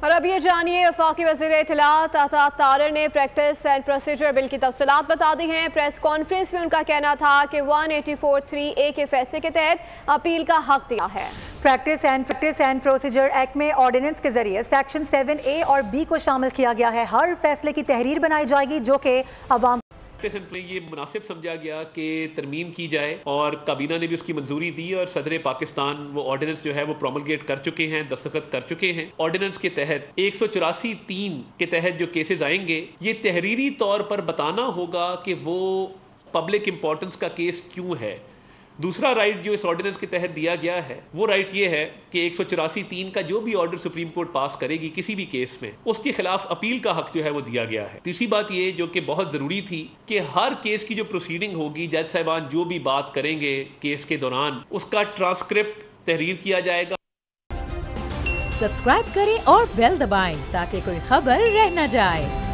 और अब ये जानिए वफाकी वज़ीर इत्तलात अता तारर ने प्रैक्टिस एंड प्रोसीजर बिल की तफसीलात बता दी हैं। प्रेस कॉन्फ्रेंस में उनका कहना था कि 184(3)A के फैसले के तहत अपील का हक दिया है। प्रैक्टिस एंड प्रोसीजर एक्ट में ऑर्डिनेंस के जरिए सेक्शन 7A और B को शामिल किया गया है। हर फैसले की तहरीर बनाई जाएगी जो कि अवाम में ये मुनासिब समझा गया कि तरमीम की जाए और काबीना ने भी उसकी मंजूरी दी और सदर पाकिस्तान वो ऑर्डिनेंस जो है वो प्रोमलगेट कर चुके हैं, दस्तखत कर चुके हैं। ऑर्डिनेंस के तहत 184(3) के तहत जो केसेस आएंगे ये तहरीरी तौर पर बताना होगा कि वो पब्लिक इंपॉर्टेंस का केस क्यों है। दूसरा राइट जो इस ऑर्डिनेंस के तहत दिया गया है वो राइट ये है कि 184(3) का जो भी ऑर्डर सुप्रीम कोर्ट पास करेगी किसी भी केस में उसके खिलाफ अपील का हक जो है वो दिया गया है। तीसरी बात ये जो कि बहुत ज़रूरी थी कि हर केस की जो प्रोसीडिंग होगी जज साहिबान जो भी बात करेंगे केस के दौरान उसका ट्रांसक्रिप्ट तहरीर किया जाएगा। सब्सक्राइब करें और बेल दबाएं ताकि कोई खबर रह न जाए।